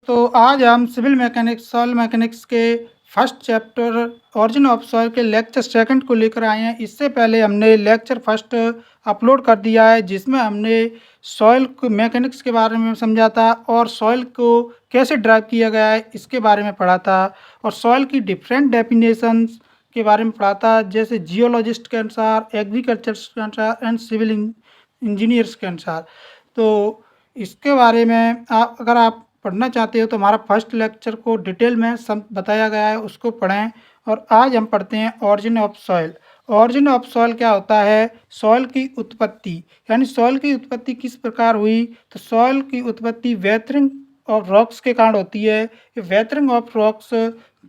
तो आज हम सिविल मैकेनिक्स सॉइल मैकेनिक्स के first chapter origin of soil के लेक्चर सेकंड को लेकर आए हैं। इससे पहले हमने लेक्चर फर्स्ट अपलोड कर दिया है, जिसमें हमने सॉइल मैकेनिक्स के बारे में समझा था और सॉइल को कैसे ड्राइव किया गया है इसके बारे में पढ़ा था, और सॉइल की डिफरेंट डेफिनेशंस के बारे में पढ़ा था, जैसे जियोलॉजिस्ट के अनुसार, एग्रीकल्चर के अनुसार एंड सिविल इंजीनियर्स के अनुसार। तो इसके बारे में अगर आप पढ़ना चाहते हो तो हमारा फर्स्ट लेक्चर को डिटेल में सब बताया गया है, उसको पढ़ें। और आज हम पढ़ते हैं origin of soil. Origin of soil क्या होता है? सॉइल की उत्पत्ति, यानी सॉइल की उत्पत्ति किस प्रकार हुई। तो सॉइल की उत्पत्ति वेथरिंग ऑफ रॉक्स के कारण होती है। ये वेथरिंग ऑफ रॉक्स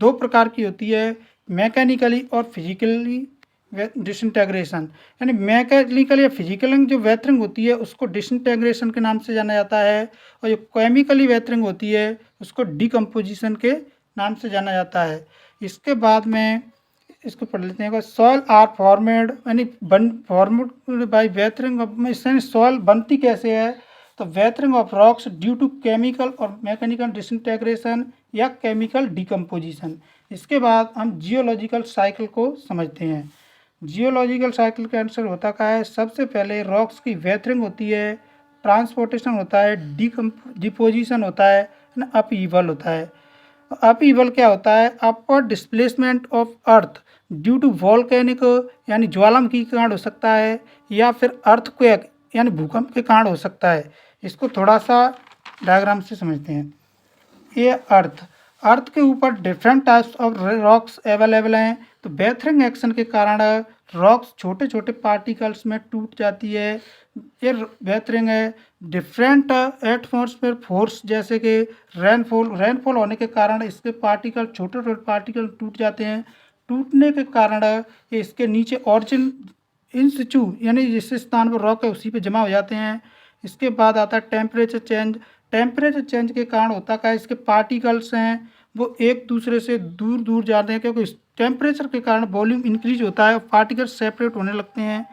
दो प्रकार की होती है, मैकेनिकली और फिजिकली डिसइंटेग्रेशन। यानी मैकेनिकल या फिजिकल जो वेथरिंग होती है उसको डिसइंटेग्रेशन के नाम से जाना जाता है, और जो केमिकली वेथरिंग होती है उसको डिकम्पोजिशन के नाम से जाना जाता है। इसके बाद में इसको पढ़ लेते हैं। सॉइल आर फॉर्मेड यानी formed by weathering of, soil बनती कैसे है? तो weathering of rocks due to chemical और मैकेनिकल डिसइंटेग्रेशन या केमिकल डिकम्पोजिशन। इसके बाद हम जियोलॉजिकल साइकिल को समझते हैं। जियोलॉजिकल साइकिल का आंसर होता क्या है? सबसे पहले रॉक्स की वेथरिंग होती है, ट्रांसपोर्टेशन होता है, डिपोजिशन होता है, अपईवल होता है। अपईवल क्या होता है? Upward displacement of earth due to volcanic यानी ज्वालामुखी के कारण हो सकता है, या फिर अर्थक्वेक यानी भूकंप के कारण हो सकता है। इसको थोड़ा सा डायग्राम से समझते हैं। ये अर्थ के ऊपर different types of rocks available हैं। तो वेथरिंग एक्शन के कारण रॉक्स छोटे छोटे पार्टिकल्स में टूट जाती है। ये वेथरिंग है। डिफरेंट एटमॉस्फेयर फोर्स जैसे कि रेनफॉल होने के कारण इसके पार्टिकल छोटे छोटे पार्टिकल टूट जाते हैं। टूटने के कारण ये इसके नीचे ऑरिजिन इन सिचू यानी जिस स्थान पर रॉक है उसी पे जमा हो जाते हैं। इसके बाद आता है टेम्परेचर चेंज। टेम्परेचर चेंज के कारण होता क्या है? इसके पार्टिकल्स हैं वो एक दूसरे से दूर दूर जाते हैं, क्योंकि टेम्परेचर के कारण वॉल्यूम इंक्रीज होता है और पार्टिकल्स सेपरेट होने लगते हैं।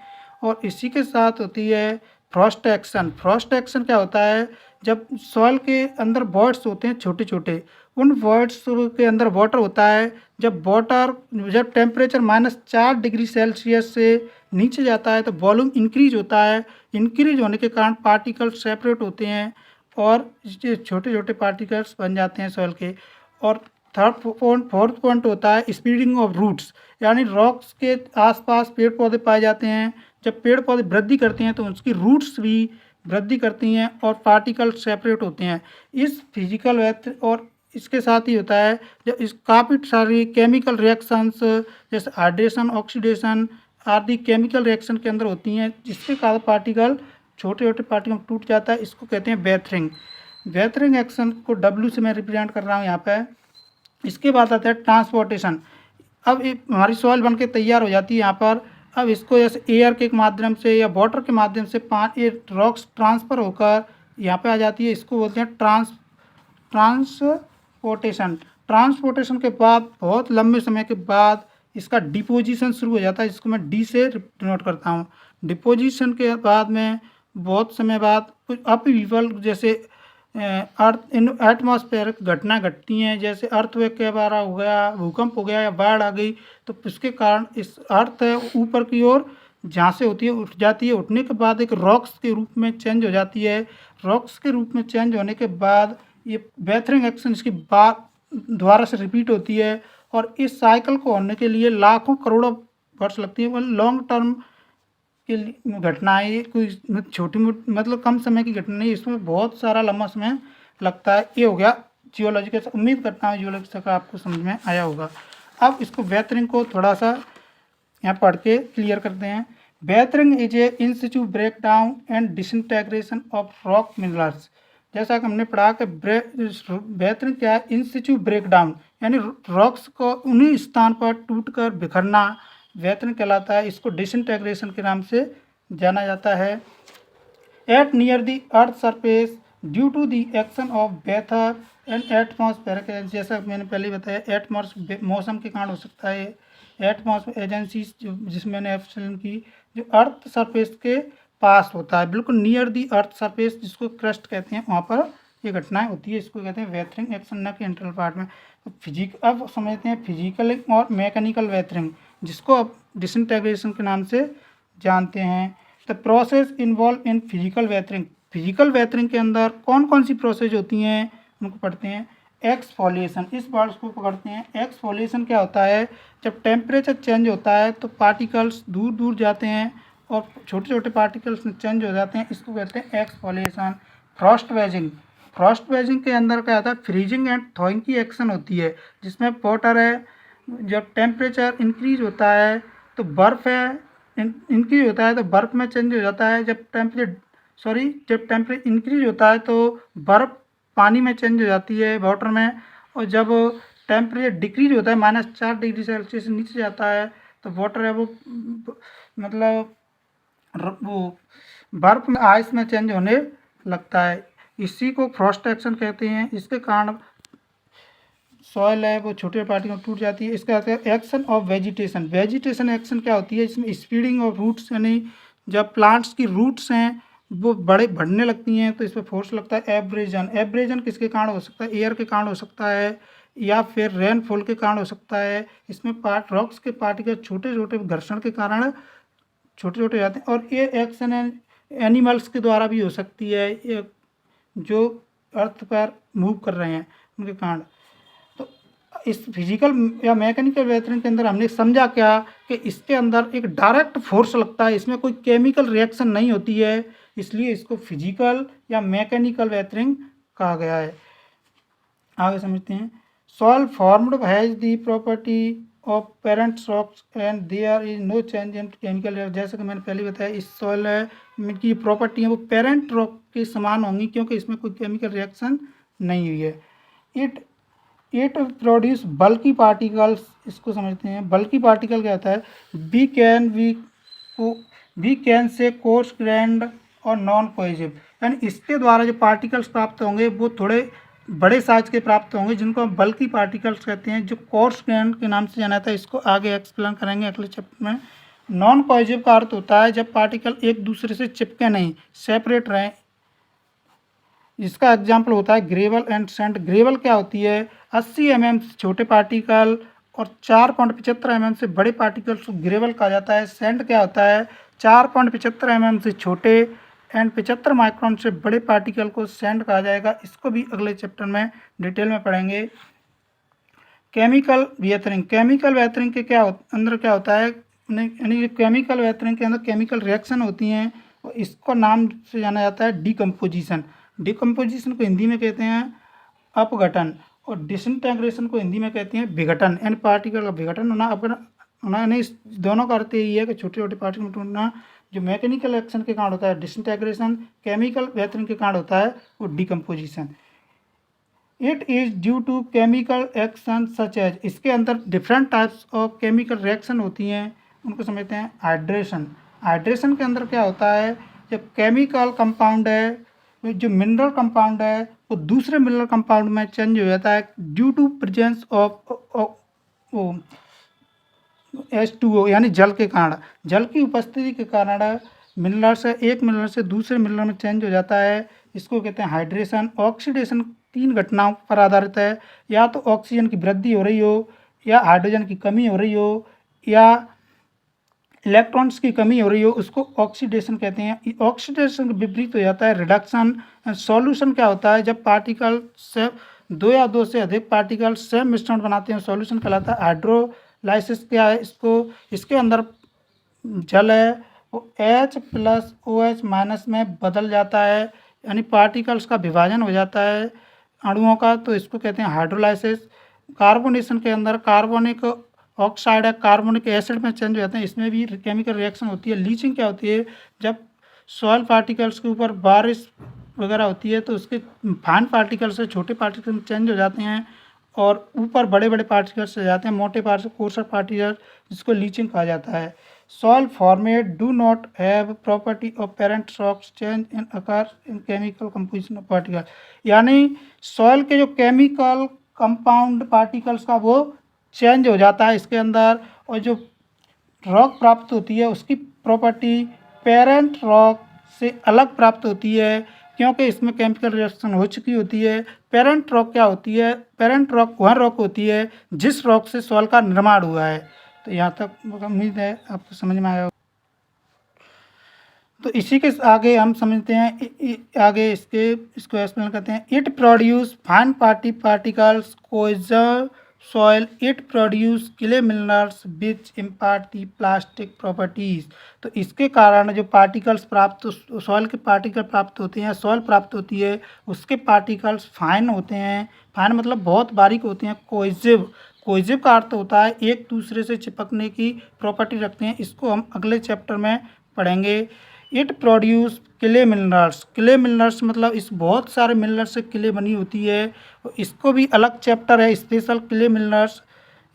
और इसी के साथ होती है फ्रॉस्ट एक्शन। फ्रॉस्ट एक्शन क्या होता है? जब सॉइल के अंदर वॉइड्स होते हैं छोटे छोटे, उन वॉइड्स के अंदर वाटर होता है। जब टेम्परेचर -4 डिग्री सेल्सियस से नीचे जाता है तो वॉल्यूम इंक्रीज होता है। इंक्रीज होने के कारण पार्टिकल सेपरेट होते हैं और छोटे छोटे पार्टिकल्स बन जाते हैं सॉइल के। और फोर्थ पॉइंट होता है स्प्रेडिंग ऑफ रूट्स, यानी रॉक्स के आसपास पेड़ पौधे पाए जाते हैं। जब पेड़ पौधे वृद्धि करते हैं तो उसकी रूट्स भी वृद्धि करती हैं और पार्टिकल सेपरेट होते हैं। इस फिजिकल वेथ और इसके साथ ही होता है जब इस काफ़ी सारी केमिकल रिएक्शंस जैसे हाइड्रेशन, ऑक्सीडेशन आदि केमिकल रिएक्शन के अंदर होती हैं, जिसके कारण पार्टिकल छोटे छोटे पार्टिकल टूट जाता है। इसको कहते हैं वेथरिंग। वेथरिंग एक्शन को W से मैं रिप्रेजेंट कर रहा हूँ यहाँ पे। इसके बाद आता है ट्रांसपोर्टेशन। अब हमारी सॉइल बन के तैयार हो जाती है यहाँ पर। अब इसको जैसे एयर के माध्यम से या वाटर के माध्यम से ये रॉक्स ट्रांसफ़र होकर यहाँ पे आ जाती है। इसको बोलते हैं ट्रांसपोर्टेशन। ट्रांसपोर्टेशन के बाद बहुत लंबे समय के बाद इसका डिपोजिशन शुरू हो जाता है, जिसको मैं D से डिनोट करता हूँ। डिपोजिशन के बाद में बहुत समय बाद कुछ अपहीवल जैसे अर्थ इन एटमॉस्फेरिक घटना घटती हैं, जैसे अर्थक्वेक के बारा हो गया, भूकंप हो गया या बाढ़ आ गई, तो इसके कारण इस अर्थ है ऊपर की ओर जहाँ से होती है उठ जाती है। उठने के बाद एक रॉक्स के रूप में चेंज हो जाती है। रॉक्स के रूप में चेंज होने के बाद ये वेथरिंग एक्शन इसकी बात दोबारा से रिपीट होती है, और इस साइकिल को होने के लिए लाखों करोड़ों वर्ष लगती है। लॉन्ग टर्म की घटनाएँ कोई छोटी मोटी मतलब कम समय की घटना नहीं, इसमें बहुत सारा लंबा समय लगता है। ये हो गया जियोलॉजी का। उम्मीद करता हूँ जियोलॉजी का आपको समझ में आया होगा। अब इसको वेथरिंग को थोड़ा सा यहाँ पढ़ के क्लियर करते हैं। Weathering is a in situ break down and disintegration of rock minerals. जैसा कि हमने पढ़ा कि वेथरिंग क्या है? इन सिचू ब्रेक डाउन यानी रॉक्स को उन्हीं स्थान पर टूट कर बिखरना वेथरिंग कहलाता है। इसको डिसइंटेग्रेशन के नाम से जाना जाता है। At near the earth surface due to the action of weather and atmospheric, जैसा मैंने पहले बताया एटमॉस्फेयर मौसम के कारण हो सकता है। एटमॉस्फेयर एजेंसीज जिसमें मैंने एक्सप्लेन की, जो अर्थ सरफेस के पास होता है, बिल्कुल नियर दी अर्थ सरफेस जिसको क्रस्ट कहते हैं, वहाँ पर ये घटनाएं होती है, इसको कहते हैं वेथरिंग एक्शन, न कि इंटरनल पार्ट में। तो अब समझते हैं फिजिकल और मैकेनिकल वेथरिंग, जिसको अब डिसइंटीग्रेशन के नाम से जानते हैं। The process involve in physical weathering, physical weathering के अंदर कौन कौन सी प्रोसेस होती हैं उनको पढ़ते हैं। एक्सफोलिएशन, इस वर्ड को पकड़ते हैं। एक्सफोलिएशन क्या होता है, जब टेम्परेचर चेंज होता है तो पार्टिकल्स दूर दूर जाते हैं और छोटे छोटे पार्टिकल्स में चेंज हो जाते हैं, इसको कहते हैं exfoliation. Frost waging, Frost waging के अंदर क्या होता है, फ्रीजिंग एंड थॉइंग की एक्शन होती है, जिसमें वाटर है, जब टेम्परेचर इंक्रीज होता है तो बर्फ़ है, इंक्रीज होता है तो बर्फ़ में चेंज हो जाता है, जब टेम्परेचर इंक्रीज होता है तो बर्फ़ पानी में चेंज हो जाती है, वाटर में। और जब टेम्परेचर डिक्रीज होता है, -4 डिग्री सेल्सियस नीचे जाता है, तो वाटर है वो मतलब वो बर्फ में आइस में चेंज होने लगता है, इसी को फ्रॉस्ट एक्शन कहते हैं। इसके कारण सॉइल है वो छोटे पार्टिकल टूट जाती है। इसका आता है action of vegetation, vegetation action क्या होती है, इसमें स्पीडिंग ऑफ रूट्स, यानी जब प्लांट्स की रूट्स हैं वो बड़े बढ़ने लगती हैं तो इस पर फोर्स लगता है। एब्रेजन, एब्रेजन किसके कारण हो सकता है, एयर के कारण हो सकता है या फिर रेनफॉल के कारण हो सकता है। इसमें रॉक्स के पार्टिकल छोटे छोटे घर्षण के कारण छोटे छोटे जाते हैं। और ये एक्शन एनिमल्स के द्वारा भी हो सकती है, ये जो अर्थ पर मूव कर रहे हैं उनके कारण। तो इस फिजिकल या मैकेनिकल वेथरिंग के अंदर हमने समझा क्या कि इसके अंदर एक डायरेक्ट फोर्स लगता है, इसमें कोई केमिकल रिएक्शन नहीं होती है, इसलिए इसको फिजिकल या मैकेनिकल वेथरिंग कहा गया है। आगे समझते हैं। Soil formed has the property of parent rocks and there is no change in chemical, जैसे कि मैंने पहले बताया, इस सॉइल की प्रॉपर्टी है वो पेरेंट रॉक के समान होंगी क्योंकि इसमें कोई केमिकल रिएक्शन नहीं हुई है। इट प्रोड्यूस बल्की पार्टिकल्स, इसको समझते हैं। बल्की पार्टिकल क्या होता है, we can say coarse grained और नॉन कोहेसिव, यानी इसके द्वारा जो पार्टिकल्स प्राप्त होंगे वो थोड़े बड़े साइज के प्राप्त होंगे, जिनको हम बल्की पार्टिकल्स कहते हैं, जो कोर्स ग्रैंड के नाम से जाना था। इसको आगे एक्सप्लेन करेंगे अगले चैप्टर में। नॉन कोहेसिव का अर्थ होता है जब पार्टिकल एक दूसरे से चिपके नहीं, सेपरेट रहें। इसका एग्जाम्पल होता है ग्रेवल एंड सेंट। ग्रेवल क्या होती है, 80 mm से छोटे पार्टिकल और 4.75 mm से बड़े पार्टिकल्स को ग्रेवल कहा जाता है। सेंट क्या होता है, 4.75 mm से छोटे एंड 75 माइक्रोन से बड़े पार्टिकल को सेंट कहा जाएगा। इसको भी अगले चैप्टर में डिटेल में पढ़ेंगे। केमिकल वेथरिंग, केमिकल वेथरिंग के अंदर क्या होता है, यानी केमिकल वेथरिंग के अंदर केमिकल रिएक्शन होती हैं और इसको नाम से जाना जाता है डिकम्पोजिशन। डिकम्पोजिशन को हिंदी में कहते हैं अपघटन और डिसइंटीग्रेशन को हिंदी में कहते हैं विघटन, यानी पार्टिकल का विघटन होना, अपघटन होना। इस दोनों का अर्थ यही है कि छोटे छोटे पार्टिकल में टूटना। जो मैकेनिकल एक्शन के कारण होता है डिसइंटीग्रेशन, केमिकल वेथरिंग के कारण होता है वो decomposition. It is due to chemical action such as, इसके अंदर different types of chemical reaction होती हैं, उनको समझते हैं। हाइड्रेशन, हाइड्रेशन के अंदर क्या होता है, जब केमिकल कंपाउंड है, जो मिनरल कंपाउंड है वो दूसरे मिनरल कंपाउंड में चेंज हो जाता है due to presence of H2O, यानी जल के कारण, जल की उपस्थिति के कारण मिनरल से एक मिनरल से दूसरे मिनरल में चेंज हो जाता है, इसको कहते हैं हाइड्रेशन। ऑक्सीडेशन 3 घटनाओं पर आधारित है, या तो ऑक्सीजन की वृद्धि हो रही हो, या हाइड्रोजन की कमी हो रही हो, या इलेक्ट्रॉन्स की कमी हो रही हो, उसको ऑक्सीडेशन कहते हैं। ऑक्सीडेशन के विपरीत हो जाता है रिडक्शन। सॉल्यूशन क्या होता है, जब पार्टिकल से दो या दो से अधिक पार्टिकल सेम मिश्रण बनाते हैं, सॉल्यूशन कहलाता है। हाइड्रोलाइसिस क्या है, इसके अंदर जल है वो H+OH- में बदल जाता है, यानी पार्टिकल्स का विभाजन हो जाता है अणुओं का, तो इसको कहते हैं हाइड्रोलाइसिस। कार्बोनेशन के अंदर कार्बोनिक ऑक्साइड है कार्बोनिक एसिड में चेंज हो जाते हैं, इसमें भी केमिकल रिएक्शन होती है। लीचिंग क्या होती है, जब सॉइल पार्टिकल्स के ऊपर बारिश वगैरह होती है तो उसके फाइन पार्टिकल्स से छोटे पार्टिकल चेंज हो जाते हैं और ऊपर बड़े बड़े पार्टिकल्स से जाते हैं, मोटे पार्टिकल कोर्सर पार्टिकल, जिसको लीचिंग कहा जाता है। Soil format do not have property of parent rocks change in occur in chemical composition of particle, यानी सॉइल के जो केमिकल कंपाउंड पार्टिकल्स का वो चेंज हो जाता है इसके अंदर, और जो रॉक प्राप्त होती है उसकी प्रॉपर्टी पेरेंट रॉक से अलग प्राप्त होती है। क्योंकि इसमें केमिकल रिएक्शन हो चुकी होती है। पेरेंट रॉक क्या होती है? पेरेंट रॉक वह रॉक होती है जिस रॉक से सॉइल का निर्माण हुआ है। तो यहाँ तक उम्मीद है आपको समझ में आया होगा। तो इसी के आगे हम समझते हैं आगे इसको एक्सप्लेन करते हैं। It produce fine particles cohesion soil, it produce clay minerals which impart the plastic properties. तो इसके कारण जो पार्टिकल्स प्राप्त सॉइल के पार्टिकल प्राप्त होते हैं, सॉइल प्राप्त होती है, उसके पार्टिकल्स फाइन होते हैं। फाइन मतलब बहुत बारीक होते हैं। कोइजिव, कोइजिव का अर्थ होता है एक दूसरे से चिपकने की प्रॉपर्टी रखते हैं। इसको हम अगले चैप्टर में पढ़ेंगे। It produce clay minerals, clay minerals मतलब इस बहुत सारे मिनरल्स से क्ले बनी होती है। इसको भी अलग चैप्टर है स्पेशल क्ले मिनरल्स,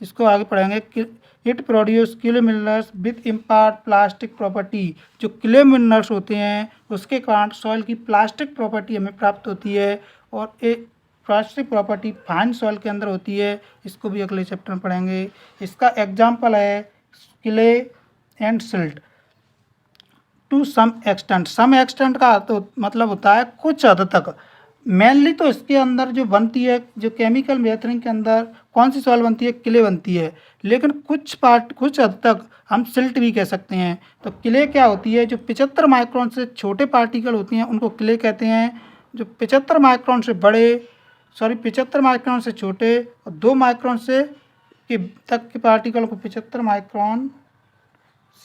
इसको आगे पढ़ेंगे। It produce clay minerals with impart plastic property. जो क्ले मिनरल्स होते हैं उसके कारण सॉइल की प्लास्टिक प्रॉपर्टी हमें प्राप्त होती है और एक प्लास्टिक प्रॉपर्टी फाइन सॉइल के अंदर होती है। इसको भी अगले चैप्टर में पढ़ेंगे। इसका एग्जाम्पल है clay and silt. To some extent, some extent का तो मतलब होता है कुछ हद तक। मेनली तो इसके अंदर जो बनती है, जो केमिकल मेथरिंग के अंदर कौन सी सॉइल बनती है? क्ले बनती है। लेकिन कुछ हद तक हम सिल्ट भी कह सकते हैं। तो क्ले क्या होती है? जो 75 माइक्रोन से छोटे पार्टिकल होती हैं उनको क्ले कहते हैं। जो 75 माइक्रोन से बड़े 75 माइक्रोन से छोटे और 2 माइक्रोन से के तक के पार्टिकल को 75 माइक्रोन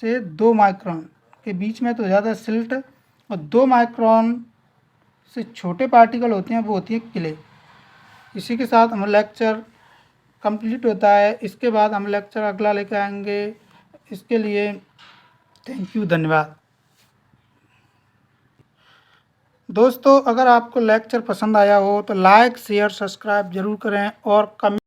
से 2 माइक्रोन के बीच में तो ज़्यादा सिल्ट, और 2 माइक्रोन से छोटे पार्टिकल होते हैं वो होती है क्ले। इसी के साथ हम लेक्चर कंप्लीट होता है। इसके बाद हम लेक्चर अगला लेकर आएंगे। इसके लिए थैंक यू, धन्यवाद। दोस्तों अगर आपको लेक्चर पसंद आया हो तो लाइक शेयर सब्सक्राइब ज़रूर करें और कमेंट